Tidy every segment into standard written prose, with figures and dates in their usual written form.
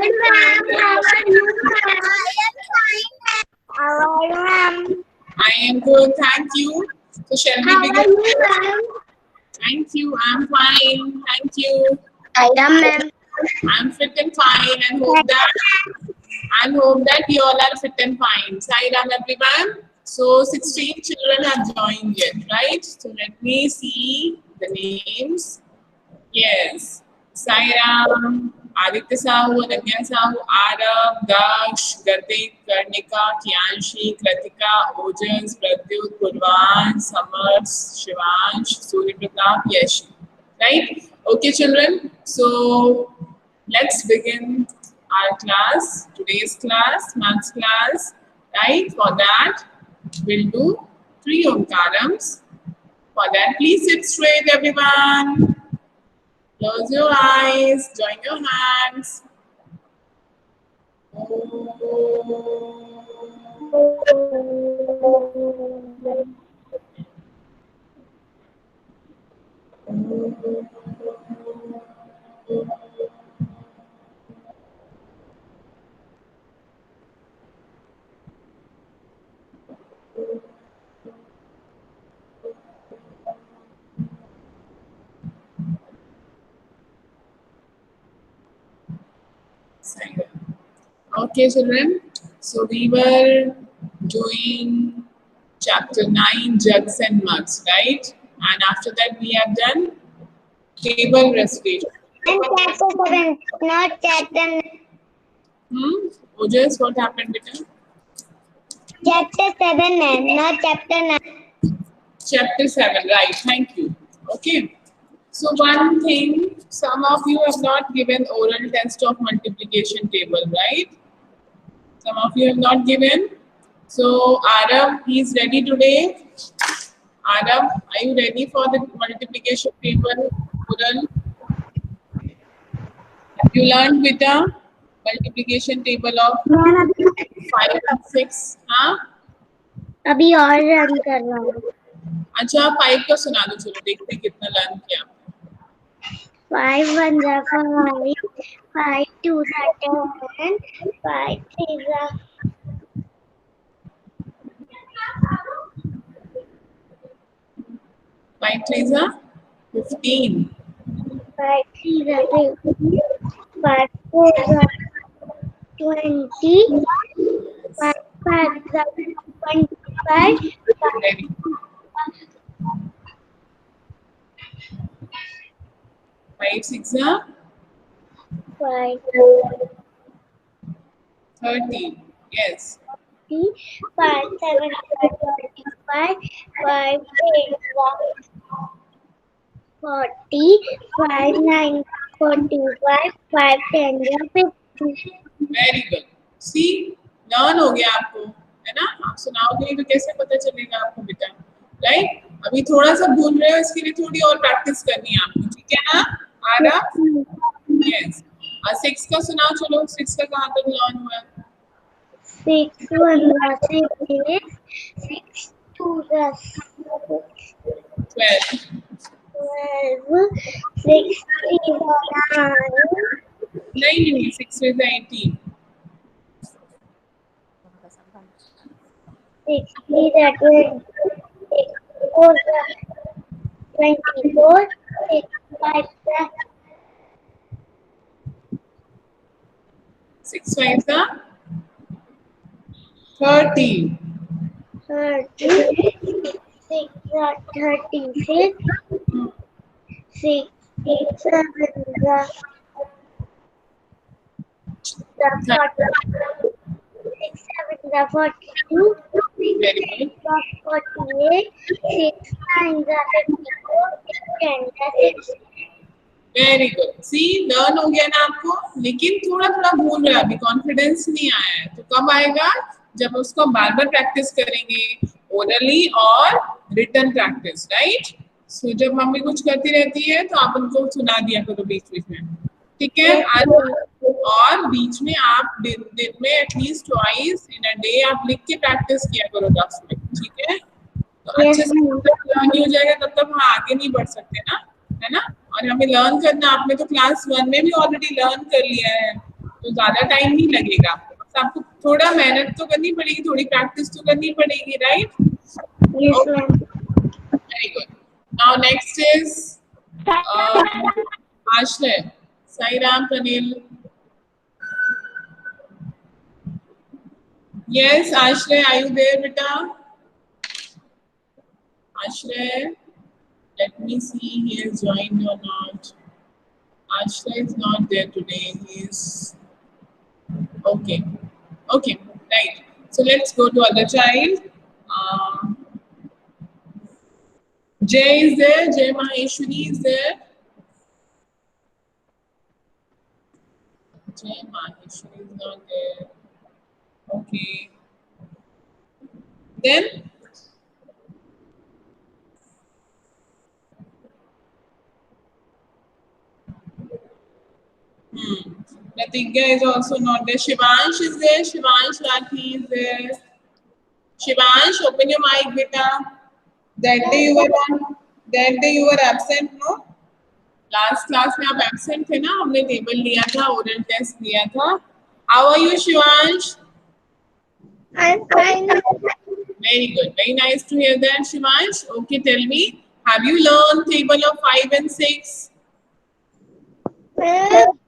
I am good, thank you. So shall we begin? Thank you, I'm fine, thank you. I'm fit and fine and hope that you all are fit and fine. Sairam everyone. So 16 children have joined yet, right? So let me see the names. Yes. Sairam, Aditya Sahu, Ananya Sahu, Arav, Daksh, Gatik, Karnika, Kianshi, Kratika, Ojas, Pradyut, Purvan, Samarth, Shivansh, Surya Pratap, Yashi. Right? Okay, children. So let's begin our class, today's class, maths class. Right? For that, we'll do 3 omkarams. For that, please sit straight, everyone. Close your eyes, join your hands. Okay, children. So we were doing chapter 9, jugs and mugs, right? And after that, we have done table recitation. And chapter 7, not chapter 9. Ojas, what happened, beta? Chapter 7, not chapter 9. Chapter 7, right? Thank you. Okay. So one thing, some of you have not given oral test of multiplication table, right? Some of you have not given. So Arav, he is ready today. Arav, are you ready for the multiplication table oral? Have you learned beta multiplication table of 5 and 6? हाँ? अभी और run कर रहा हूँ. अच्छा 5 का सुना दो, चलो देखते हैं कितना लर्न किया. 5 1 जा 5, 5 2 जा 10, 5 3 जा 5 3 जा 15. 5 3 जा 20, 5 4 जा 20, 5 5 जा 25, 5 6 जा 5 30. Yes. 5 7 25, 5 8 40, 5 9 45, 5 10 50. Very good. See, learn हो गया आपको, है ना? आप सुनाओगे तो कैसे पता चलेगा आपको बेटा, राइट? अभी थोड़ा सा भूल रहे हो, इसके लिए थोड़ी और प्रैक्टिस करनी है आपको, ठीक है ना? आरा? यस. 6 का सुनाओ, चलो 6 का कहाँ तक लर्न हुआ? 6 1 6 6 2 12. 12, 6 3 9. नहीं 6 with 18. 6 3 20, 6 4 24, 6 5 6 5 का 30. 30, 6 36, 6 7 42, 6 48, 6 9 54, 6 10 60. Very good. सी लर्न हो गया ना आपको, लेकिन थोड़ा थोड़ा भूल रहा है, अभी कॉन्फिडेंस नहीं आया है. तो कब आएगा? जब उसको बार बार प्रैक्टिस करेंगे, ओरली और रिटन प्रैक्टिस, राइट? सो जब मम्मी कुछ करती रहती है तो आप उनको सुना दिया करो बीच बीच में, ठीक है? और बीच में आप दिन में at least twice in a day आप लिख के प्रैक्टिस किया करो 10 मिनट, ठीक है? तो अच्छे से लर्न हो जाएगा, तब तक हम आगे नहीं बढ़ सकते ना, है ना? और हमें लर्न करना, आपने तो क्लास 1 में भी ऑलरेडी लर्न कर लिया है, तो ज्यादा टाइम नहीं लगेगा आपको, बस आपको थोड़ा मेहनत तो करनी पड़ेगी, थोड़ी प्रैक्टिस तो करनी पड़ेगी, right? Yes, ma'am. Very good. Now next is Ashley. Sairam, Pranil. Yes, Ashley, are you there, beta? Ashley, let me see he has joined or not. Ashley is not there today. He's okay. Okay, right. So let's go to other child. Jay is there. Jay Maheshwari is there. Jay Maheshwari is not there. Okay. Then Pratigya is also not there. Shivansh is there. Shivansh Rathi is there. Shivansh, open your mic, beta. That day you were on. That day you were absent, no? Last class में आप absent थे ना? हमने table लिया था, oral test लिया था. How are you, Shivansh? I'm fine. Very good. Very nice to hear that, Shivansh. Okay, tell me, have you learned table of 5 and 6? Ma'am,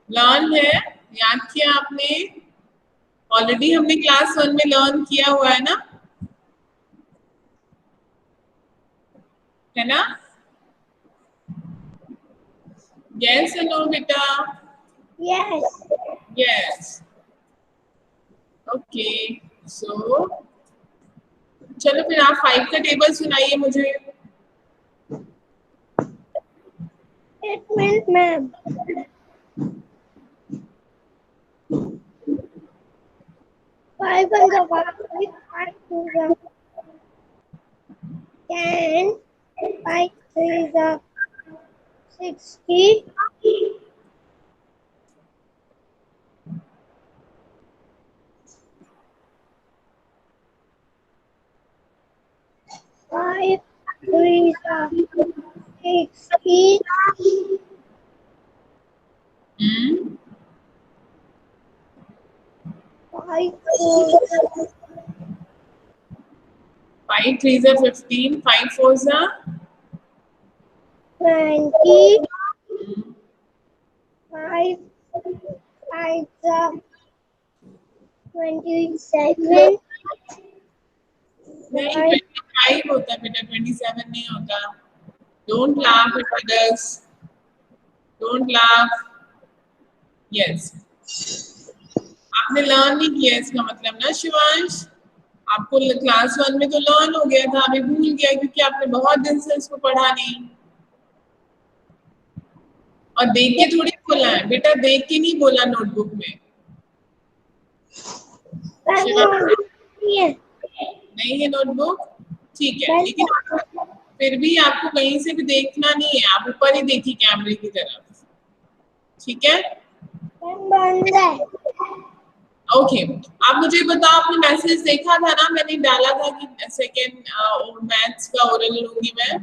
learn है, याद किया आपने? ऑलरेडी हमने क्लास 1 में लर्न किया हुआ है ना, है ना? यस और नो बेटा? yes. यस. ओके, सो चलो फिर आप 5 का टेबल सुनाइए मुझे. It means, ma'am. 5 and the 5 to the 10, 5 3 the 60, 5 3 the 60, 5 4 5 3s are 15, 5 4s are 20, 5 5 the 27, नहीं 25 होता है बेटा, 27 नहीं होता. Don't laugh at others, don't laugh. Yes, आपने लर्न नहीं किया इसका मतलब ना शिवांश. आपको क्लास 1 में तो लर्न हो गया था, अभी भूल गया क्योंकि आपने बहुत दिन से इसको पढ़ा नहीं. और देख के थोड़ी बोला है बेटा, देख के नहीं बोला नोटबुक में. yes. नहीं है नोटबुक, ठीक है, लेकिन फिर भी आपको कहीं से भी देखना नहीं है, आप ऊपर ही देखिए कैमरे की तरफ, ठीक है? ओके, आप मुझे बताओ, आपने मैसेज देखा था ना, मैंने डाला था कि सेकेंड मैथ्स का ओरल लूंगी मैं.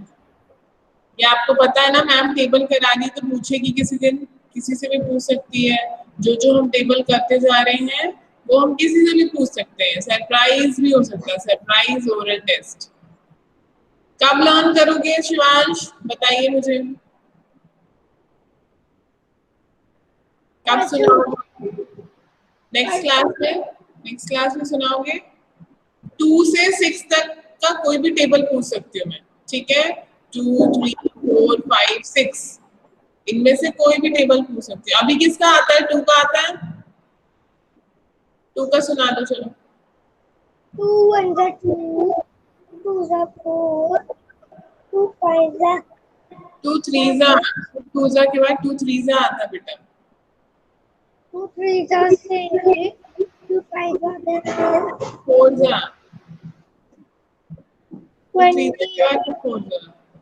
या आपको पता है ना, मैम टेबल करानी तो पूछेगी किसी दिन, किसी से भी पूछ सकती है. जो हम टेबल करते जा रहे हैं वो हम किसी से भी पूछ सकते हैं. सरप्राइज भी हो सकता है, सरप्राइज ओरल टेस्ट. कब लर्न करोगे शिवांश, बताइए मुझे, कब सुनाओगे? नेक्स्ट क्लास में सुनाओगे. 2 से 6 तक का कोई भी टेबल पूछ सकती हूँ मैं, ठीक है? 2 3 4 5 6 इनमें से कोई भी टेबल पूछ सकती हूँ. अभी किसका आता है? 2 का आता है? 2 का सुना दो चलो. 2 1 the 2, 2 the 4, 2 5 the 2 3 2 के बाद 2 3 आता है बेटा. 2 3 the 6, 2 5 the 10, 4 20,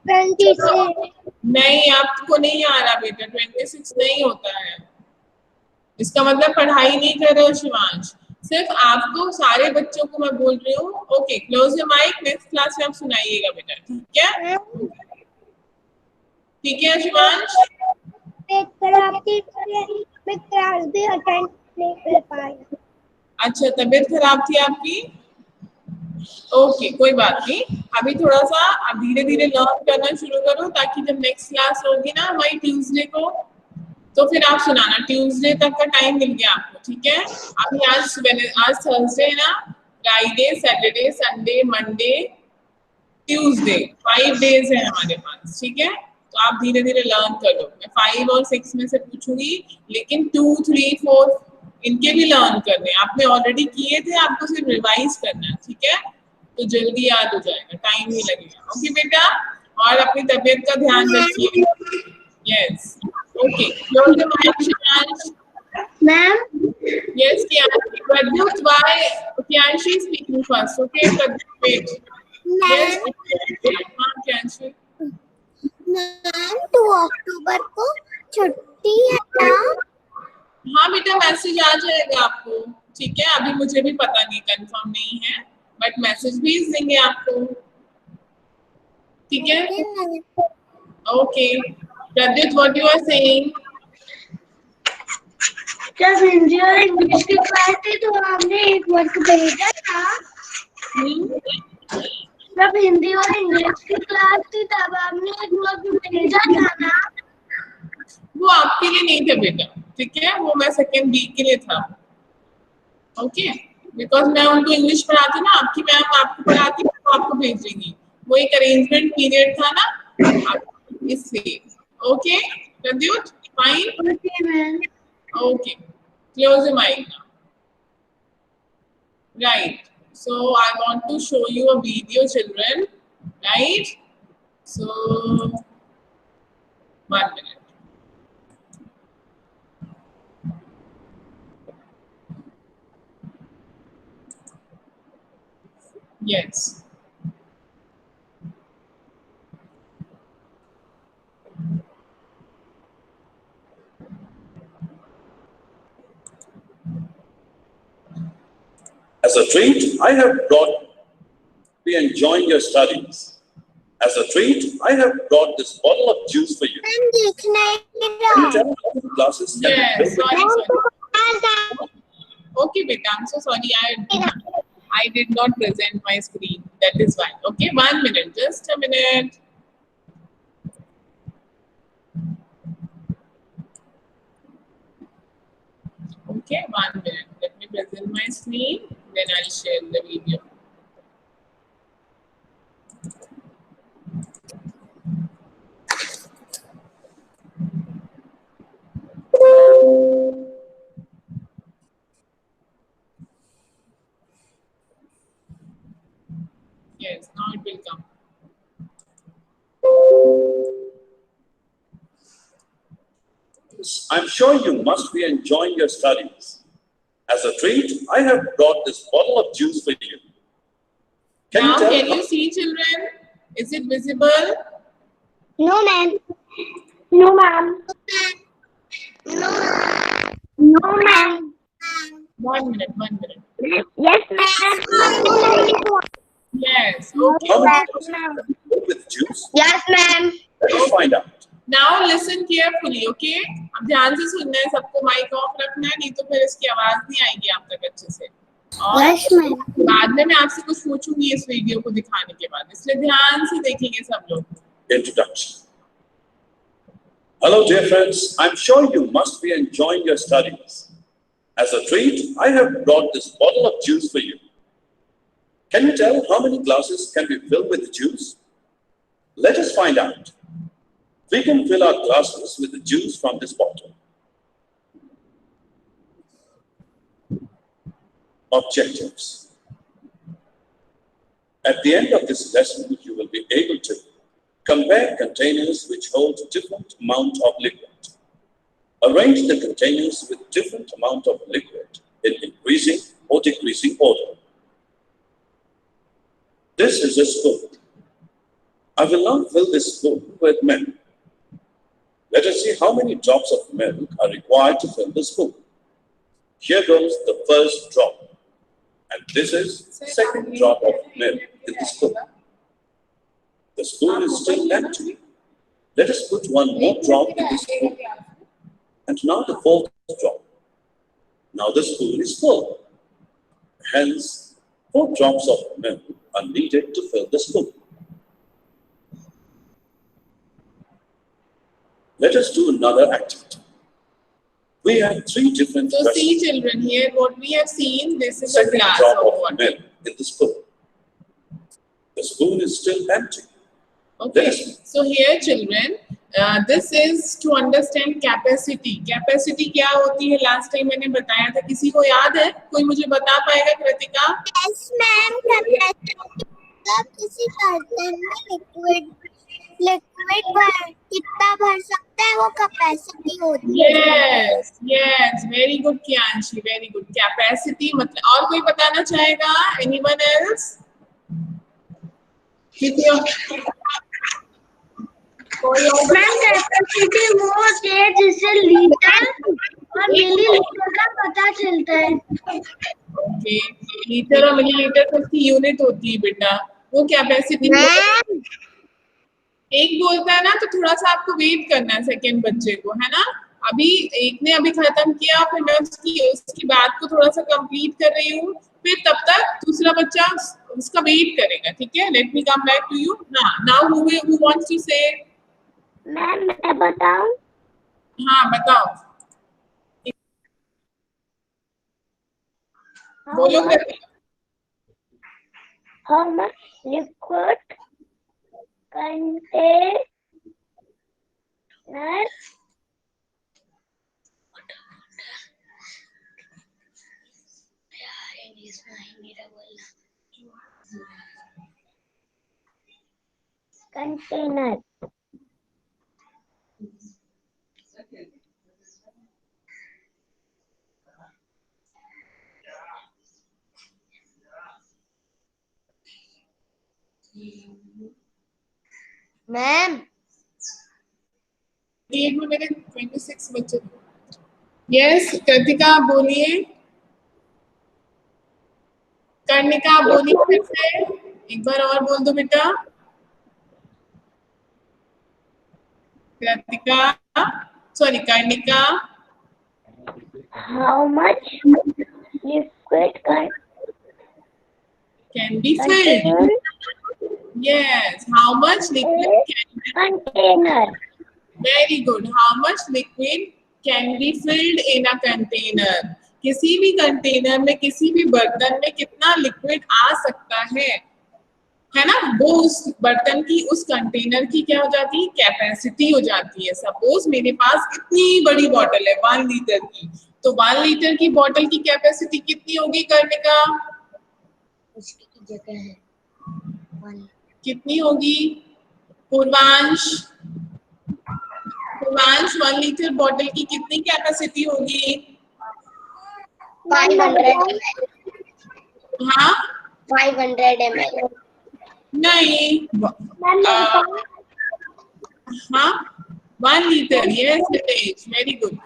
26. नहीं, आपको नहीं आ रहा बेटा, 26 नहीं होता है. इसका मतलब पढ़ाई नहीं कर रहे हो शिवांश, सिर्फ आपको सारे बच्चों को मैं बोल रही हूँ. Okay, close your mic. Next class में आप सुनाइएगा बेटा, ठीक है? ठीक है शिवांश? मैं क्लास भी अटेंड नहीं कर पाया। अच्छा, तबीयत खराब थी आपकी? ओके, कोई बात नहीं। अभी थोड़ा सा आप धीरे धीरे लर्न करना शुरू करो, ताकि जब नेक्स्ट क्लास होगी ना हमारी ट्यूसडे को, तो फिर आप सुनाना। ट्यूसडे तक का टाइम मिल गया आपको, ठीक है? अभी आज थर्सडे है ना, Friday, Saturday, Sunday, Monday, Tuesday, 5 days है हमारे पास, ठीक है? तो आप धीरे धीरे लर्न करो। मैं 5 और 6 में से पूछूंगी, लेकिन 2, 3, 4 इनके भी लर्न करने हैं। आपने ऑलरेडी किए थे, आपको सिर्फ रिवाइज करना है, ठीक है? तो जल्दी याद हो जाएगा, टाइम नहीं लगेगा। ओके बेटा, और अपनी तबीयत का ध्यान रखिए। Yes, okay, close the mic Shivansh. Ma'am Yes, Kianshi. Pradyut, why Kianshi is speaking first? Okay, Pradyut, wait. Yes, Kianshi. Ma'am 2 अक्टूबर को छुट्टी है ना? हाँ बेटा, मैसेज आ जाएगा आपको, ठीक है? अभी मुझे भी पता नहीं, कंफर्म नहीं है, बट मैसेज भेज देंगे आपको, ठीक है? Okay, Pradyut, what you are saying? जब हिंदी और इंग्लिश की क्लास थी तो आपने एक वर्क भेजा था। जब हिंदी और इंग्लिश की क्लास थी तब आपने एक वर्क भेजा था ना? वो आपके लिए नहीं था बेटा, ठीक है? वो मैं सेकेंड वीक के लिए था, ओके? बिकॉज मैं उनको इंग्लिश पढ़ाती ना, आपकी मैम आपको पढ़ाती तो आपको भेजेंगी। वो एक अरेंजमेंट पीरियड था ना, इसलिए। Okay Pradyut, fine? Okay ma'am. Okay, close your mic now. Right. So I want to show you a video, children. Right. So 1 minute. Yes. As a treat, I have brought, be enjoying your studies. As a treat, I have brought this bottle of juice for you. Ma'am देखना Can you है। tell how many glasses can be Yes. filled with Sorry. Okay, beta. I'm so sorry. I did not present my screen. That is why. Okay, 1 minute. Just a minute. Okay, 1 minute. Let me present my screen. Then I'll share the video. Yes, now it will come. I'm sure you must be enjoying your studies. As a treat, I have brought this bottle of juice for you. Now, tell can how- you see, children? Is it visible? No ma'am. No ma'am. No. No ma'am. 1 minute, 1 minute. Yes ma'am. Yes, how okay. many glasses can be filled with juice? Yes ma'am. Let us find out. Now listen carefully, okay? अब ध्यान से सुनना है, सबको mic off रखना है, नहीं तो फिर इसकी आवाज नहीं आएगी आप तक अच्छे से। और Yes ma'am. बाद में मैं आपसे कुछ पूछूंगी इस वीडियो को दिखाने के बाद, इसलिए ध्यान से देखेंगे सब लोग। Introduction. Hello, dear friends. I'm sure you must be enjoying your studies. As a treat, I have brought this bottle of juice for you. Can you tell how many glasses can be filled with juice? Let us find out. We can fill our glasses with the juice from this bottle. Objectives. At the end of this lesson, you will be able to compare containers which hold different amount of liquid. Arrange the containers with different amount of liquid in increasing or decreasing order. This is a spoon. I will now fill this spoon with milk. Let us see how many drops of milk are required to fill the spoon. Here goes the first drop. And this is second drop of milk in the spoon. The spoon is still empty. Let us put one more drop in the spoon. And now the fourth drop. Now the spoon is full. Hence, 4 drops of milk are needed to fill the spoon. Let us do another activity. We have 3 different So see questions. children, here what we have seen, this is a Second glass drop of of water. milk in the spoon. The spoon is still empty. Okay, Yes. so here children, this is to understand capacity. Capacity क्या होती है? Last time मैंने बताया था, किसी को याद है? कोई मुझे बता पाएगा कृतिका? Yes, ma'am. मतलब किसी बर्तन में लिक्विड कितना भर सकता है वो कैपेसिटी होती है. Yes, yes, very good Kianshi, very good. Capacity मतलब और कोई बताना चाहेगा? Anyone else? किसी और? कोई और? मैम कैपेसिटी वो होती है जिससे लीटर और मिलीलीटर का पता चलता है. ओके, लीटर और मिलीलीटर तो उसकी यूनिट होती है बेटा. वो कैपेसिटी मैम एक बोलता है ना, तो थोड़ा सा आपको वेट करना है सेकंड बच्चे को, है ना. अभी एक ने अभी खत्म किया, फिर मैं उसकी बात को थोड़ा सा कंप्लीट कर रही हूँ, फिर तब तक दूसरा बच्चा उसका वेट करेगा. ठीक है, let me come back to you. Now who wants to say? Ma'am मैं बताऊं. हाँ बताओ, बोलो. How much liquid container container ma'am. एक में मेरे 26 बच्चे. यस कृतिका बोलिए. कर्णिका बोलिए फिर से एक बार और बोल दो बेटा. Kritika, sorry कर्णिका. How much liquid Can be filled. Yes, how much liquid can be? container? Very good. How much liquid can be filled in a container? किसी भी कंटेनर में, किसी भी बर्तन में कितना लिक्विड आ सकता है ना. वो उस बर्तन की, उस कंटेनर की क्या हो जाती है? कैपेसिटी हो जाती है. सपोज मेरे पास इतनी बड़ी बॉटल है 1 लीटर की, तो 1 लीटर की बॉटल की कैपेसिटी कितनी होगी कर्णिका? उसकी जगह है 1. कितनी होगी? पूर्वांश 1 लीटर बॉटल की कितनी कैपेसिटी होगी? 500. हाँ 500 ml. नहीं, हाँ 1 litre. Yes Nitesh, very good.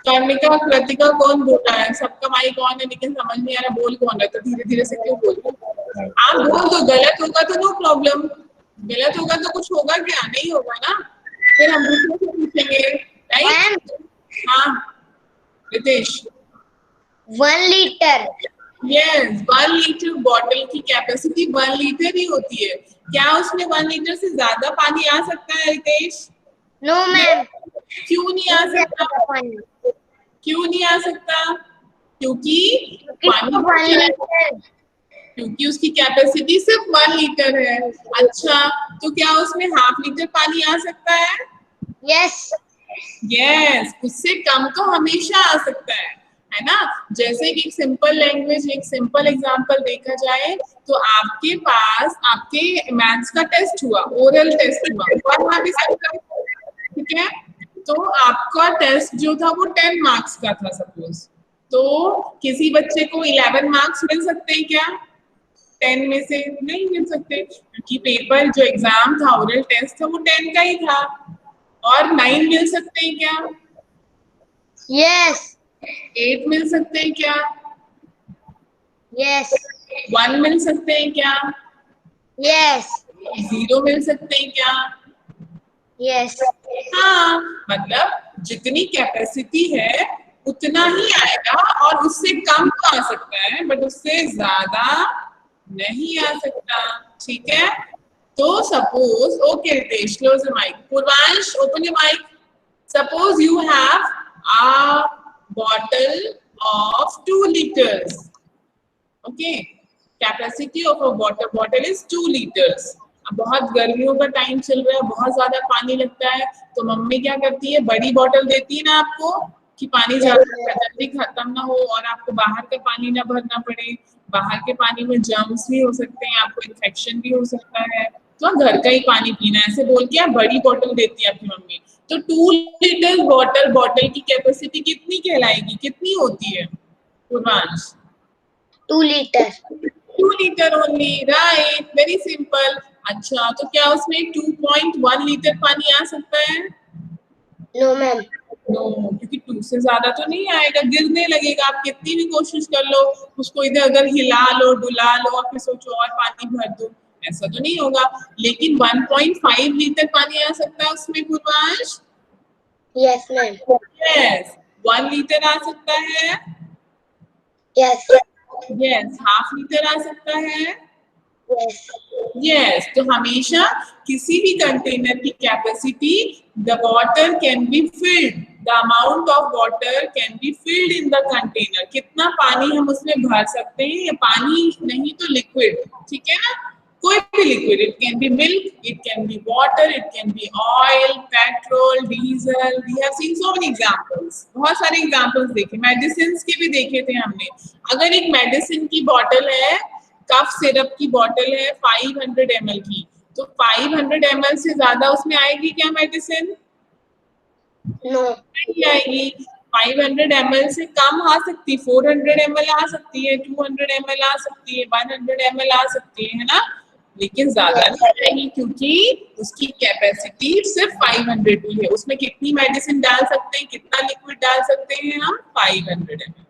Karnika Kritika कौन बोल रहा है? सबका माइक ऑन है लेकिन समझ नहीं आ रहा बोल कौन रहा है, तो धीरे धीरे से क्यों बोल रहे? आप बोल दो. गलत होगा तो नो प्रॉब्लम, गलत होगा तो कुछ होगा क्या? नहीं होगा ना, फिर हम दूसरे से पूछेंगे. राइट. हाँ Ritesh. 1 litre. Yes, 1 litre bottle की कैपेसिटी 1 लीटर ही होती है. क्या उसमें 1 लीटर से ज्यादा पानी आ सकता है रितेश? No ma'am. क्यों नहीं आ सकता? क्यों नहीं आ सकता? क्योंकि पानी, क्योंकि उसकी कैपेसिटी सिर्फ 1 लीटर है. अच्छा, तो क्या उसमें हाफ लीटर पानी आ सकता है? यस. यस, उससे कम तो हमेशा आ सकता है ना. जैसे कि एक सिंपल लैंग्वेज, एक सिंपल एग्जांपल देखा जाए तो आपके पास आपके मैथ्स का टेस्ट हुआ, ओरल टेस्ट हुआ, वहां भी सकता है. ठीक है, तो आपका टेस्ट जो था वो 10 मार्क्स का था सपोज, तो किसी बच्चे को 11 मार्क्स मिल सकते हैं क्या? 10 में से नहीं मिल सकते, क्योंकि पेपर जो एग्जाम था, ओरल टेस्ट था, वो 10 का ही था. और 9 मिल सकते हैं क्या? यस. 8 मिल सकते हैं क्या? यस. 1 मिल सकते हैं क्या? यस. 0 मिल सकते हैं क्या? यस. हाँ, मतलब जितनी कैपेसिटी है उतना ही आएगा, और उससे कम तो आ सकता है बट उससे ज्यादा नहीं आ सकता, ठीक है। तो suppose, okay Ritesh, close the mic. Purvansh, open your mic. Suppose you have a bottle of 2 liters. Okay, capacity of a water bottle is 2 liters. अब बहुत गर्मियों का टाइम चल रहा है, बहुत ज्यादा पानी लगता है, तो मम्मी क्या करती है, बड़ी बोतल देती है ना आपको कि पानी ज्यादा जल्दी खत्म ना हो और आपको बाहर का पानी ना भरना पड़े। बाहर के पानी में जर्म्स भी हो सकते हैं, आपको इन्फेक्शन भी हो सकता है, तो घर का ही पानी पीना है, ऐसे बोल के आप बड़ी बोतल देती है आपकी मम्मी। तो 2 लीटर बॉटल की कैपेसिटी कितनी कहलाएगी, कितनी होती है Purvansh? 2 litre. 2 litre only, right, very simple. अच्छा, तो क्या उसमें 2.1 लीटर पानी आ सकता है? No ma'am. नो, क्योंकि 2 से ज्यादा तो नहीं आएगा, गिरने लगेगा, आप कितनी भी कोशिश कर लो, उसको इधर उधर हिला लो, डुला लो और फिर सोचो और पानी भर दो, ऐसा तो नहीं होगा। लेकिन 1.5 लीटर पानी आ सकता है उसमें Purvansh? Yes ma'am. Yes. 1 litre आ सकता है? यस। यस। हाफ लीटर आ सकता है? यस। यस। तो हमेशा किसी भी कंटेनर की capacity, the water can be filled, the amount of water can be filled in the container, कितना पानी हम उसमें भर सकते हैं, या पानी नहीं तो लिक्विड, ठीक है ना, कोई भी liquid, it can be milk, it can be water, it can be oil, petrol, diesel, we have seen so many examples, बहुत सारे एग्जांपल्स देखे, मेडिसिन के भी देखे थे हमने। अगर एक मेडिसिन की बॉटल है, कफ सिरप की बॉटल है 500 ml की, तो 500 ml से ज्यादा उसमें आएगी क्या मेडिसिन? नो। नहीं आएगी। 500 ml से कम आ सकती, 400 ml आ सकती है, 200 ml आ सकती है, 100 ml आ सकती है ना, लेकिन ज्यादा नहीं आएगी, क्योंकि उसकी कैपेसिटी सिर्फ 500 की है। उसमें कितनी मेडिसिन डाल सकते हैं, कितना लिक्विड डाल सकते हैं हम? 500 ml।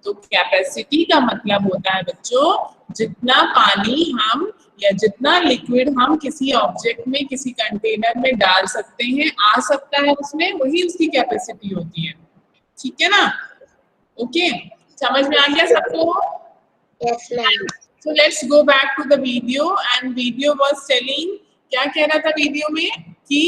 तो कैपेसिटी का मतलब होता है बच्चों, जितना पानी हम या जितना लिक्विड हम किसी ऑब्जेक्ट में, किसी कंटेनर में डाल सकते हैं, आ सकता है उसमें, वही उसकी कैपेसिटी होती है, ठीक है ना। ओके, समझ में आ गया सबको? Yes ma'am. So let's go back to the video, and video was telling, क्या कह रहा था वीडियो में, कि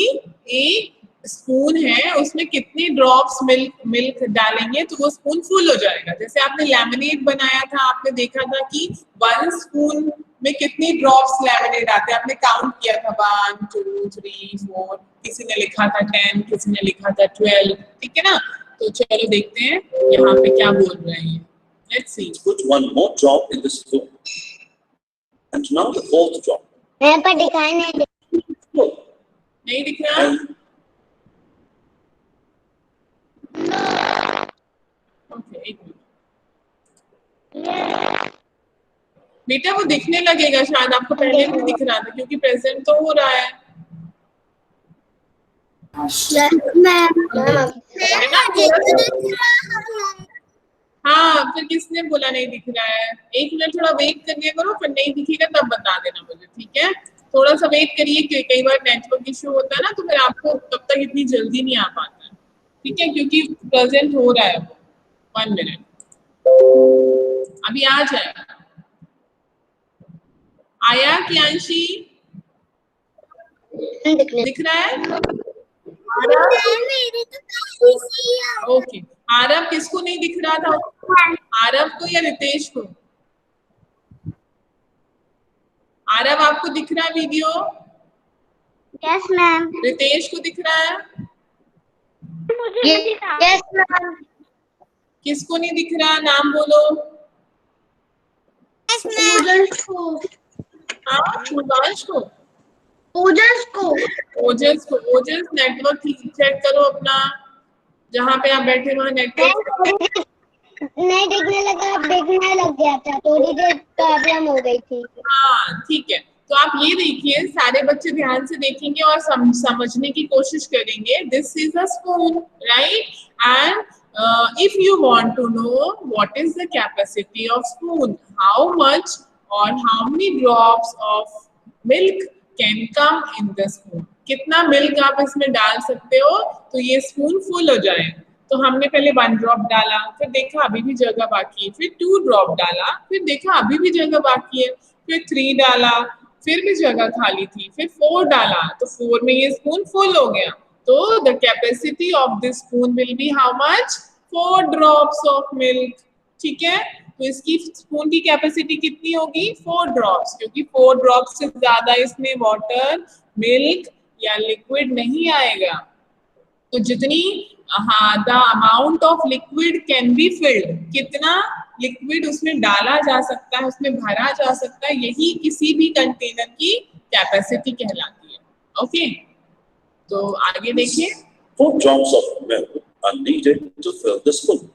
एक स्पून है, उसमें कितने ड्रॉप्स मिल्क डालेंगे तो वो स्पून फुल हो जाएगा। जैसे आपने लेमनेड बनाया था, आपने देखा था कि 1 स्पून में कितनी ड्रॉप्स लेमनेड आते हैं, आपने काउंट किया था 1 2 3 4, किसी ने लिखा था 10, किसी ने लिखा था 12, ठीक है ना। तो चलो देखते हैं यहाँ पे क्या बोल रहे हैं। Let's see. Put one more drop in the spoon. And now the fourth drop. यहाँ पर दिखाई नहीं दे। Look. नहीं दिख रहा? And ओके, एक मिनट बेटा, वो दिखने लगेगा शायद, आपको पहले नहीं दिख रहा था क्योंकि प्रेजेंट तो हो रहा है। है ना? हाँ, फिर किसने बोला नहीं दिख रहा है? एक मिनट थोड़ा वेट करिए करो, फिर नहीं दिखेगा तब बता देना मुझे, ठीक है। थोड़ा सा वेट करिए, कई बार नेटवर्क इश्यू होता है ना, तो फिर आपको तब तक इतनी जल्दी नहीं आ पाता है, ठीक है, क्योंकि प्रेजेंट हो रहा है वो। 1 मिनट, अभी आ जाएगा। आया कियांशी? दिख रहा है? ओके, आरव किसको नहीं दिख रहा था? आरव को या रितेश को? आरव आपको दिख रहा है वीडियो? Yes ma'am. रितेश को दिख रहा है? Yes ma'am. किसको नहीं दिख रहा, नाम बोलो। ओजस को। हाँ, पूर्वांश को। ओजस को। ओजस को। ओजस नेटवर्क चेक करो अपना, जहाँ पे आप बैठे वहाँ नेटवर्क नहीं दिखने लगा, दिखने लग गया था, थोड़ी देर प्रॉब्लम हो गई थी। हाँ ठीक है, तो आप ये देखिए, सारे बच्चे ध्यान से देखेंगे और समझने की कोशिश करेंगे। This is a spoon, right, and if you want to know what is the capacity of spoon, how much or how many drops of milk can come in the spoon, कितना मिल्क आप इसमें डाल सकते हो तो ये spoon full हो जाए। तो हमने पहले 1 ड्रॉप डाला, फिर देखा अभी भी जगह बाकी है, फिर 2 ड्रॉप डाला, फिर देखा अभी भी जगह बाकी है, फिर 3 डाला, फिर भी जगह खाली थी, फिर 4 डाला, तो 4 में ये स्पून फुल हो गया। तो the capacity of this spoon will be how much? 4 drops of milk. ठीक है, तो इसकी स्पून की कैपेसिटी कितनी होगी? 4 ड्रॉप्स, क्योंकि 4 ड्रॉप्स से ज्यादा इसमें वाटर, मिल्क या लिक्विड नहीं आएगा। तो जितनी the amount of liquid can be field, कितना लिक्विड उसमें डाला जा सकता है, उसमें भरा जा सकता है, यही किसी भी कंटेनर की कैपेसिटी कहलाती है। ओके, तो आगे देखिए। 4 drops of milk are needed to fill the spoon.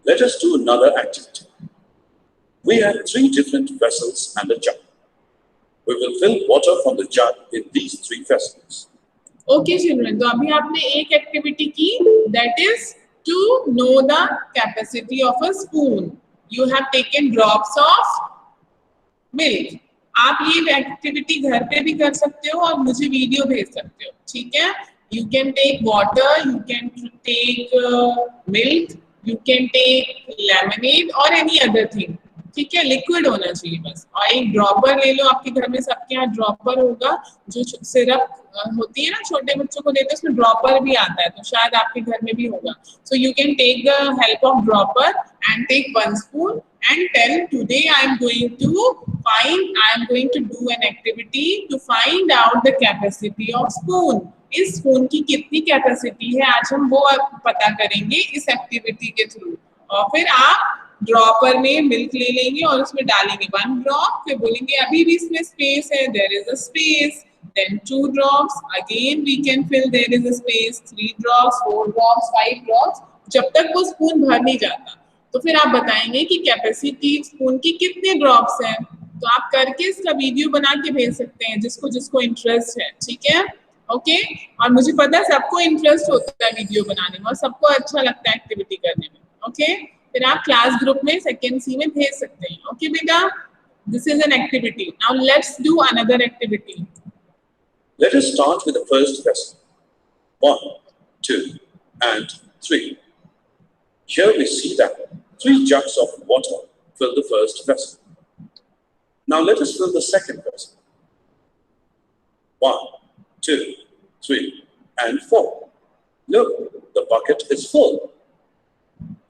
Let us do another activity. We have 3 different vessels and a jug. We will fill water from the jug in these 3 vessels. Okay children, तो अभी आपने एक activity की, that is to know the capacity of a spoon. You have taken drops of milk. आप ये activity घर पे भी कर सकते हो और मुझे वीडियो भेज सकते हो। ठीक है, you can take water, you can take milk, you can take lemonade और एनी अदर थिंग। ठीक है, लिक्विड होना चाहिए बस। और एक ड्रॉपर ले लो, आपके घर में सबके यहाँ ड्रॉपर होगा, जो सिरप होती है ना छोटे बच्चों को देते हैं, उसमें ड्रॉपर भी आता है, तो शायद आपके घर में भी होगा। So you can take the help of dropper and take 1 spoon and tell today I am going to do an activity to find out the capacity of spoon. इस स्पून की कितनी कैपेसिटी है आज हम वो पता करेंगे इस एक्टिविटी के थ्रू। और फिर आप ड्रॉपर में मिल्क ले लेंगे और उसमें डालेंगे 1 ड्रॉप, फिर बोलेंगे अभी भी इसमें स्पेस है, there is a space, then 2 drops, again we can fill, there is a space, 3 drops, 4 drops, 5 drops, जब तक वो स्पून भर नहीं जाता। तो फिर आप बताएंगे कि कैपेसिटी स्पून की कितने ड्रॉप्स हैं। तो आप करके इसका वीडियो बना के भेज सकते हैं जिसको जिसको इंटरेस्ट है। ठीक है, ओके। और मुझे पता है सबको इंटरेस्ट होता है वीडियो बनाने में और सबको अच्छा लगता है एक्टिविटी करने में। ओके, फिर आप क्लास ग्रुप में 2nd C में भेज सकते हैं। ओके बेटा, this is an activity. Now let's do another activity. Let us start with the first vessel. 1, 2, and 3. Here we see that 3 jugs of water fill the first vessel. Now let us fill the second vessel. 1, 2, 3, and 4. Look, the bucket is full.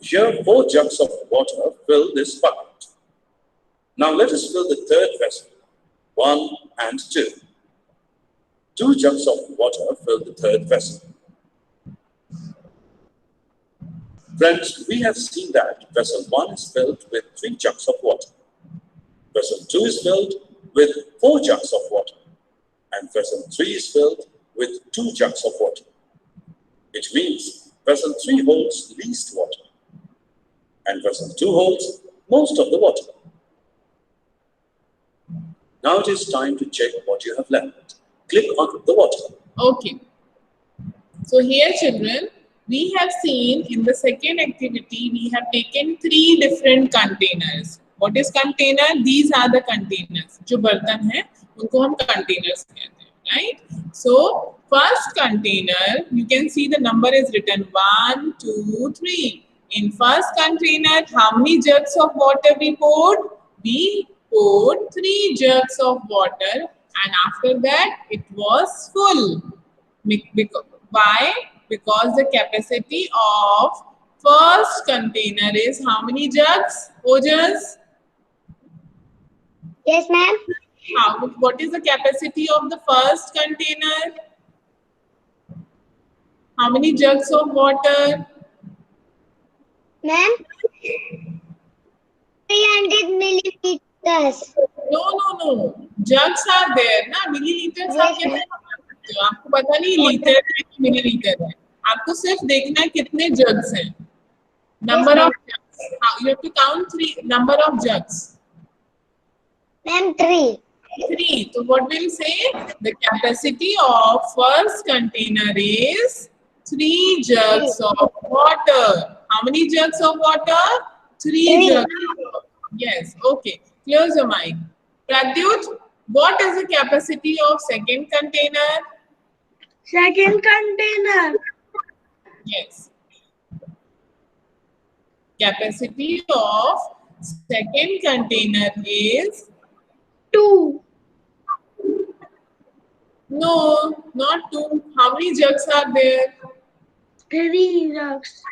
Here 4 jugs of water fill this bucket. Now let us fill the third vessel. 1 and 2. 2 jugs of water fill the third vessel. Friends, we have seen that vessel 1 is filled with 3 jugs of water. Vessel 2 is filled with 4 jugs of water. And vessel 3 is filled with 2 jugs of water. Which means vessel 3 holds least water. And vessel 2 holds most of the water. Now it is time to check what you have left. Click on the water. Okay. So here children, we have seen in the second activity, we have taken 3 different containers. What is container? These are the containers. जो बर्तन है उनको हम containers कहते हैं, right? So first container, you can see the number is written 1, 2, 3. In first container, how many jugs of water we poured? We poured 3 jugs of water. And after that, it was full. Why? Because the capacity of first container is how many jugs? Ojas? Yes, ma'am. What is the capacity of the first container? How many jugs of water? Ma'am, 300 milliliters. No. Jugs are there, ना milliliters आप कैसे पता सकते हो? आपको पता नहीं litre है कि मिलीलीटर है। आपको सिर्फ देखना है कितने jugs हैं। Number of jugs. You have to count 3 number of jugs. Ma'am, 3. 3. So what will say? The capacity of first container is 3 jugs of water. How many jugs of water? 3 jugs. Yes. Okay. Close your mic. Pradyut, what is the capacity of second container? Second container. Yes. Capacity of second container is 2. no, not 2. How many jugs are there? 3 jugs.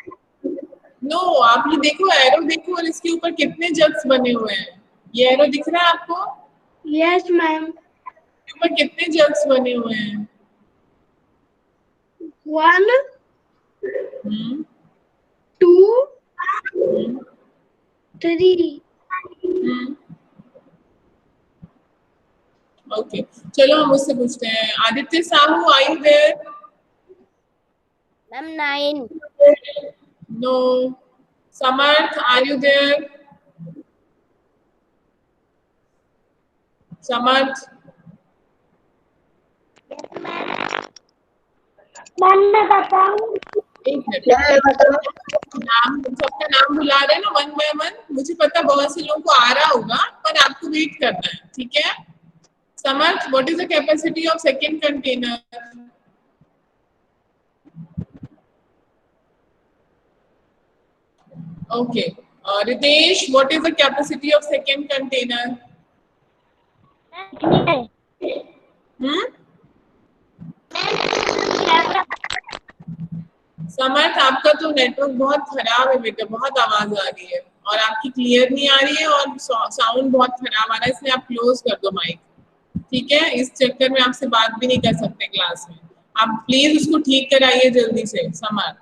No आप ये देखो arrow देखो और इसके ऊपर कितने jugs बने हुए हैं. ये एरो दिख रहा है आपको? Yes, ma'am. इसके ऊपर कितने जग्स बने हुए हैं? 1, हम्म, 2, हम्म, 3. हम्म. ओके, चलो हम उससे पूछते हैं. Aditya Sahu, are you there? Ma'am, 9. No. Samarth, are you there? Samarth, ma'am मैं बताऊं? एक मिनट. नाम सबका नाम बुला रहे हैं ना वन बाय वन. मुझे पता बहुत से लोगों को आ रहा होगा पर आपको वेट करना है, ठीक है? Samarth, what is the capacity of second container? Okay. Ritesh, what is the capacity of second container? Hmm. Samarth, आपका तो नेटवर्क बहुत खराब है बेटा, बहुत आवाज आ रही है और आपकी क्लियर नहीं आ रही है और साउंड बहुत खराब आ रहा है, इसलिए आप क्लोज कर दो माइक, ठीक है? इस चक्कर में आपसे बात भी नहीं कर सकते क्लास में. आप प्लीज उसको ठीक कराइए जल्दी से. समर्थ.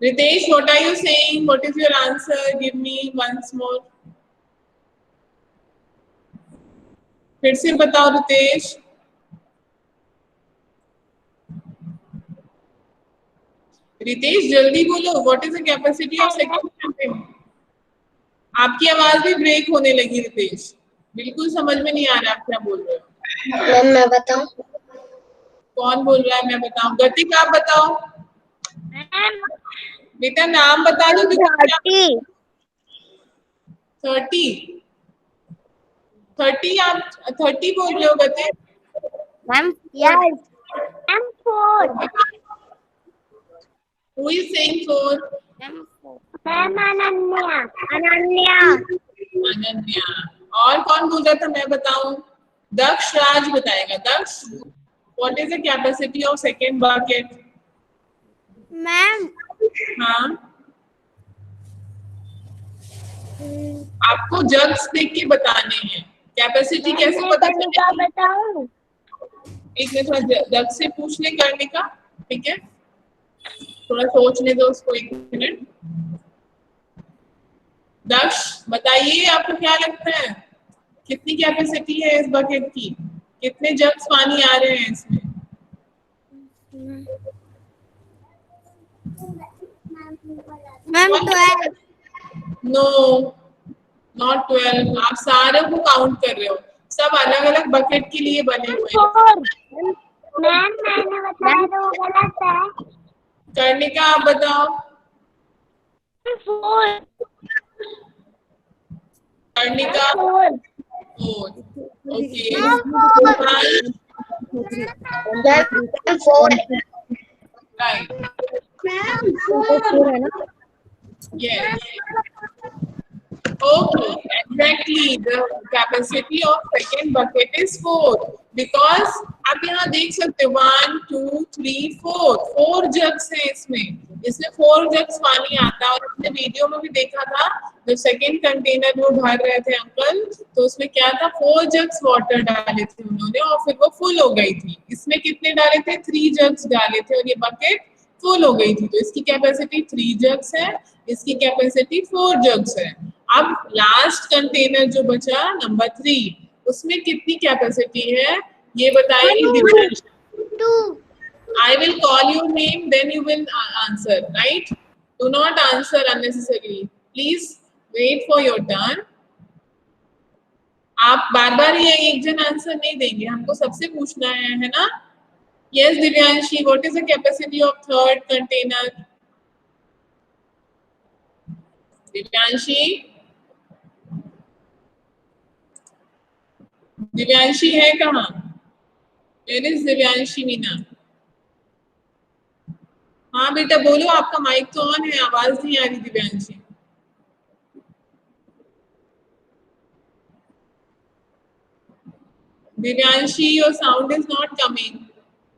Ritesh, what are you saying? What is your answer? Give me once more. फिर से बताओ रितेश. रितेश जल्दी बोलो. What is the capacity of second container? आपकी आवाज भी ब्रेक होने लगी रितेश. बिल्कुल समझ में नहीं आ रहा आप क्या बोल रहे हो. मैम मैं बताऊं? कौन बोल रहा है? मैं बताऊं? गतिक, आप बताओ. बेटा नाम बता दो. 30. 30. 30 आप 30 बोल रहे हो गतिक? Ma'am, yes. Ma'am, 4. Who is saying 4? Ma'am, Ananya. Ananya. Ananya. और कौन बोल रहा था? मैं बताऊं? दक्ष राज बताएगा. Daksh, what is the capacity of second bucket? Ma'am, हाँ, आपको जग्स देख के बताने हैं. कैपेसिटी कैसे पता चलेगी? बताऊं? एक मिनट, थोड़ा दक्ष से पूछ ले करने का, ठीक है? थोड़ा सोचने दो उसको, एक मिनट. दक्ष बताइए, आपको क्या लगता है कितनी कैपेसिटी है इस बकेट की? कितने जग्स पानी आ रहे हैं इसमें? Ma'am, 12. No, not 12. आप सारे को काउंट कर रहे हो. सब अलग अलग बकेट के लिए बने हुए हैं. 4. मैम मैंने बताया तो वो गलत है. करने का आप बताओ. 4. करने का 4. Okay. Right. Ma'am, 4. Yes. Okay, exactly. The capacity of second bucket is 4 because आप यहाँ देख सकते हो 1, 2, 3, 4 जग्स हैं इसमें. इसमें 4 जग्स पानी आता है. और हमने वीडियो में भी देखा था जब सेकंड कंटेनर वो भर रहे थे अंकल, तो उसमें क्या था, 4 जग्स वाटर डाले थे उन्होंने और फिर वो फुल हो गई थी. इसमें कितने डाले थे? 3 जग्स डाले थे और ये बकेट फुल हो गई थी. तो इसकी कैपेसिटी 3 जग्स है, इसकी कैपेसिटी 4 जग्स है. अब लास्ट कंटेनर जो बचा नंबर 3, उसमें कितनी कैपेसिटी है ये बताएगी Divyansh. 2. I will call your name, then you will answer, right? Do not answer unnecessarily. Please wait for your turn. आप बार बार ये एक जन आंसर नहीं देंगे, हमको सबसे पूछना है ना? Yes, Divyanshi, what is the capacity of third container? Divyanshi, Divyanshi है कहाँ? Where is Divyanshi Meena? हाँ बेटा बोलो, आपका माइक तो ऑन है, आवाज नहीं आ रही Divyanshi. Divyanshi your sound is not coming.